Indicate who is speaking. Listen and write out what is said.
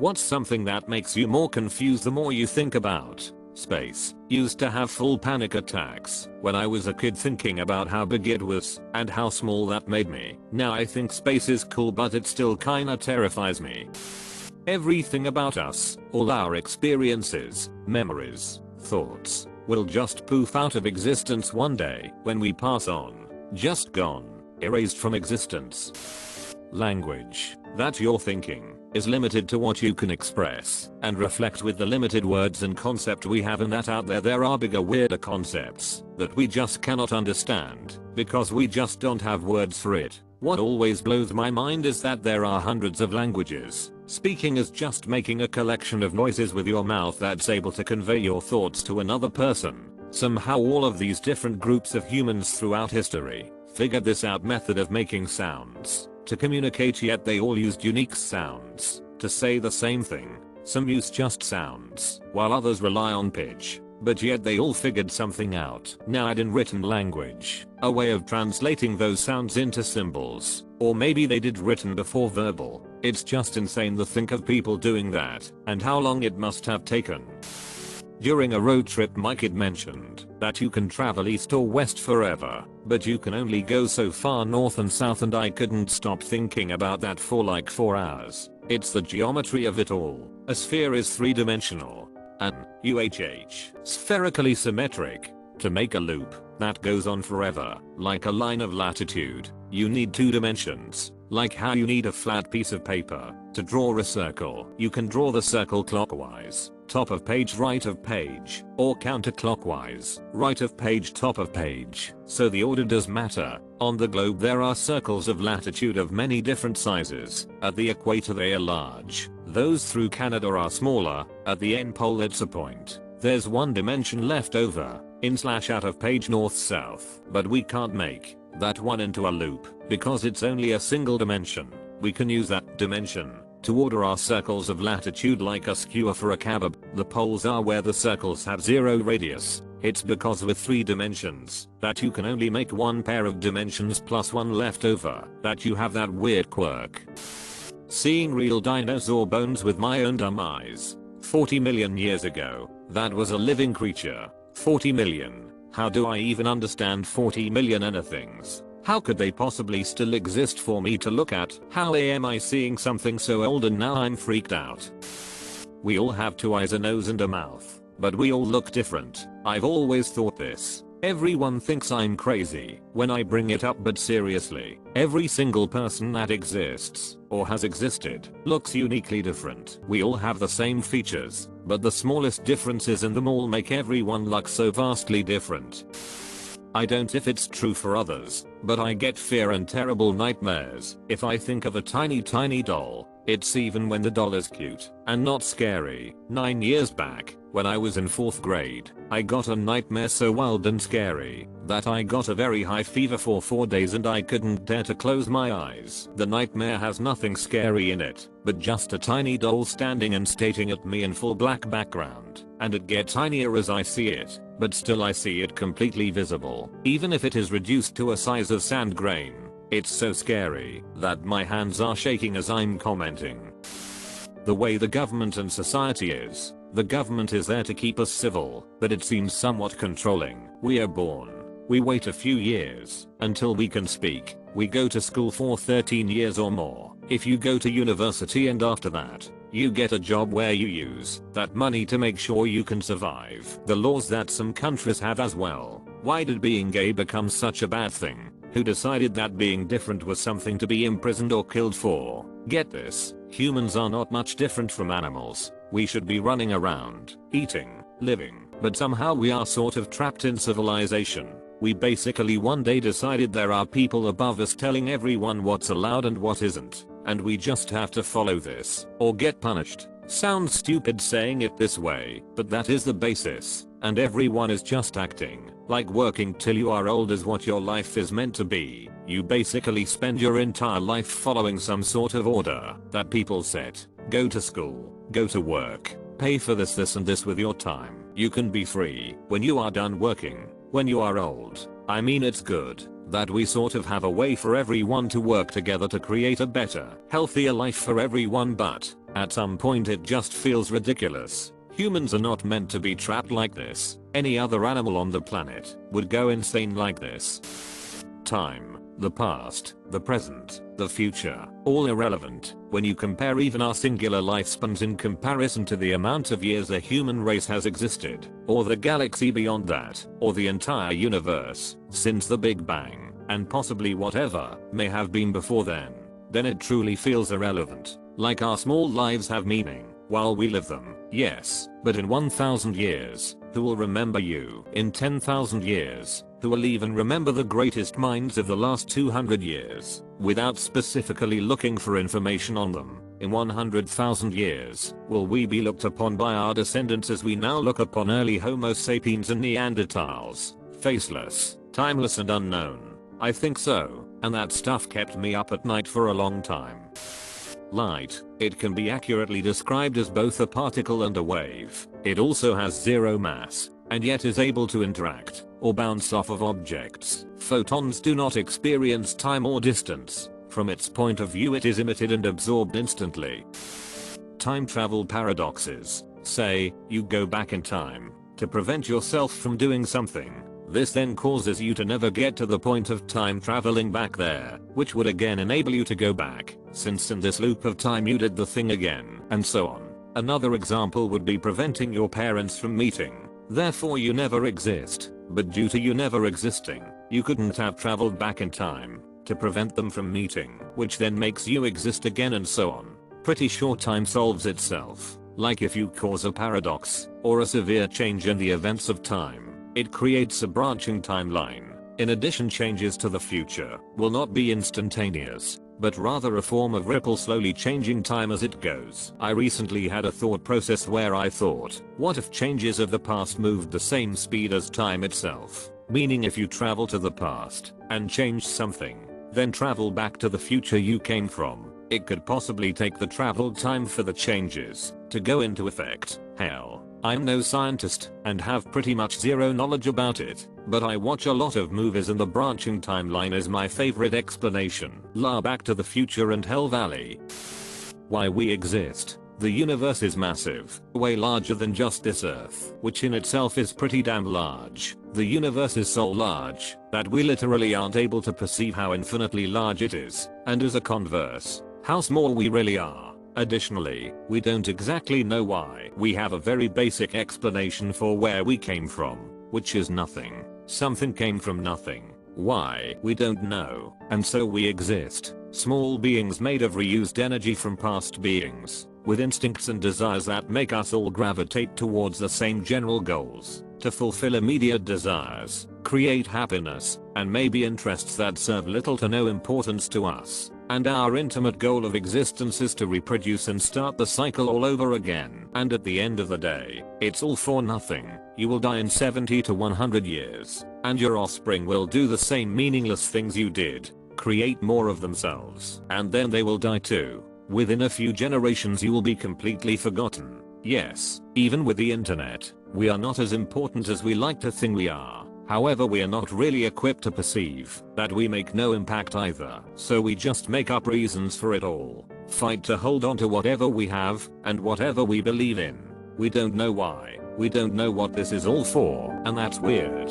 Speaker 1: What's something that makes you more confused the more you think about? Space. Used to have full panic attacks when I was a kid thinking about how big it was and how small that made me. Now I think space is cool, but it still kinda terrifies me. Everything about us, all our experiences, memories, thoughts, will just poof out of existence one day when we pass on. Just gone. Erased from existence. Language. That you're thinking is limited to what you can express and reflect with the limited words and concept we have, and that out there are bigger, weirder concepts that we just cannot understand because we just don't have words for it. What always blows my mind is that there are hundreds of languages. Speaking is just making a collection of noises with your mouth that's able to convey your thoughts to another person. Somehow all of these different groups of humans throughout history figured this out method of making sounds to communicate, yet they all used unique sounds to say the same thing. Some use just sounds while others rely on pitch, but yet they all figured something out. Now add in written language, a way of translating those sounds into symbols, or maybe they did written before verbal. It's just insane to think of people doing that and how long it must have taken. During a road trip, my kid mentioned that you can travel east or west forever, but you can only go so far north and south, and I couldn't stop thinking about that for like 4 hours. It's the geometry of it all. A sphere is 3-dimensional. An UHH, spherically symmetric. To make a loop that goes on forever, like a line of latitude, you need 2 dimensions. Like how you need a flat piece of paper to draw a circle. You can draw the circle clockwise, top of page, right of page, or counterclockwise, right of page, top of page. So the order does matter. On the globe there are circles of latitude of many different sizes. At the equator they are large. Those through Canada are smaller. At the end pole it's a point. There's 1 dimension left over, in/out of page north south. But we can't make that one into a loop because it's only a single dimension. We can use that dimension to order our circles of latitude like a skewer for a kebab. The poles are where the circles have 0 radius. It's because with 3 dimensions that you can only make 1 pair of dimensions plus 1 left over that you have that weird quirk. Seeing real dinosaur bones with my own dumb eyes. 40 million years ago, that was a living creature. 40 million. How do I even understand 40 million anythings? How could they possibly still exist for me to look at? How am I seeing something so old and now I'm freaked out? We all have 2 eyes, a nose and a mouth, but we all look different. I've always thought this. Everyone thinks I'm crazy when I bring it up, but seriously, every single person that exists or has existed looks uniquely different. We all have the same features, but the smallest differences in them all make everyone look so vastly different. I don't if it's true for others, but I get fear and terrible nightmares if I think of a tiny doll. It's even when the doll is cute and not scary. 9 years back, when I was in 4th grade, I got a nightmare so wild and scary that I got a very high fever for 4 days and I couldn't dare to close my eyes. The nightmare has nothing scary in it, but just a tiny doll standing and staring at me in full black background, and it gets tinier as I see it, but still I see it completely visible, even if it is reduced to a size of sand grain. It's so scary that my hands are shaking as I'm commenting. The way the government and society is, the government is there to keep us civil, but it seems somewhat controlling. We are born. We wait a few years until we can speak. We go to school for 13 years or more. If you go to university and after that, you get a job where you use that money to make sure you can survive. The laws that some countries have as well. Why did being gay become such a bad thing? Who decided that being different was something to be imprisoned or killed for? Get this, humans are not much different from animals. We should be running around, eating, living, but somehow we are sort of trapped in civilization. We basically one day decided there are people above us telling everyone what's allowed and what isn't, and we just have to follow this or get punished. Sounds stupid saying it this way, but that is the basis, and everyone is just acting like working till you are old is what your life is meant to be. You basically spend your entire life following some sort of order that people set. Go to school, go to work, pay for this and this with your time. You can be free when you are done working, when you are old. I mean, it's good that we sort of have a way for everyone to work together to create a better, healthier life for everyone, but At some point it just feels ridiculous. Humans are not meant to be trapped like this. Any other animal on the planet would go insane like this. Time, the past, the present, the future, all irrelevant when you compare even our singular lifespans in comparison to the amount of years a human race has existed, or the galaxy beyond that, or the entire universe since the Big Bang, and possibly whatever may have been before then it truly feels irrelevant. Like our small lives have meaning while we live them, yes, but in 1,000 years, who will remember you? In 10,000 years, who will even remember the greatest minds of the last 200 years, without specifically looking for information on them? In 100,000 years, will we be looked upon by our descendants as we now look upon early Homo sapiens and Neanderthals? Faceless, timeless and unknown. I think so, and that stuff kept me up at night for a long time. Light, it can be accurately described as both a particle and a wave. It also has zero mass, and yet is able to interact or bounce off of objects. Photons do not experience time or distance. From its point of view it is emitted and absorbed instantly. Time travel paradoxes. Say, you go back in time to prevent yourself from doing something. This then causes you to never get to the point of time traveling back there, which would again enable you to go back, since in this loop of time you did the thing again, and so on. Another example would be preventing your parents from meeting. Therefore you never exist, but due to you never existing, you couldn't have traveled back in time to prevent them from meeting, which then makes you exist again and so on. Pretty sure time solves itself. Like if you cause a paradox, or a severe change in the events of time, it creates a branching timeline. In addition, changes to the future will not be instantaneous, but rather a form of ripple slowly changing time as it goes. I recently had a thought process where I thought, what if changes of the past moved the same speed as time itself? Meaning if you travel to the past and change something, then travel back to the future you came from, it could possibly take the traveled time for the changes to go into effect. Hell, I'm no scientist and have pretty much zero knowledge about it, but I watch a lot of movies and the branching timeline is my favorite explanation. La Back to the Future and Hell Valley. Why we exist. The universe is massive, way larger than just this Earth, which in itself is pretty damn large. The universe is so large that we literally aren't able to perceive how infinitely large it is, and as a converse, how small we really are. Additionally, we don't exactly know why. We have a very basic explanation for where we came from, which is nothing. Something came from nothing. Why? We don't know, and so we exist. Small beings made of reused energy from past beings, with instincts and desires that make us all gravitate towards the same general goals, to fulfill immediate desires, create happiness, and maybe interests that serve little to no importance to us. And our intimate goal of existence is to reproduce and start the cycle all over again. And at the end of the day, it's all for nothing. You will die in 70 to 100 years, and your offspring will do the same meaningless things you did, create more of themselves, and then they will die too. Within a few generations you will be completely forgotten. Yes, even with the internet, we are not as important as we like to think we are. However, we are not really equipped to perceive that we make no impact either. So we just make up reasons for it all. Fight to hold on to whatever we have and whatever we believe in. We don't know why. We don't know what this is all for, and that's weird.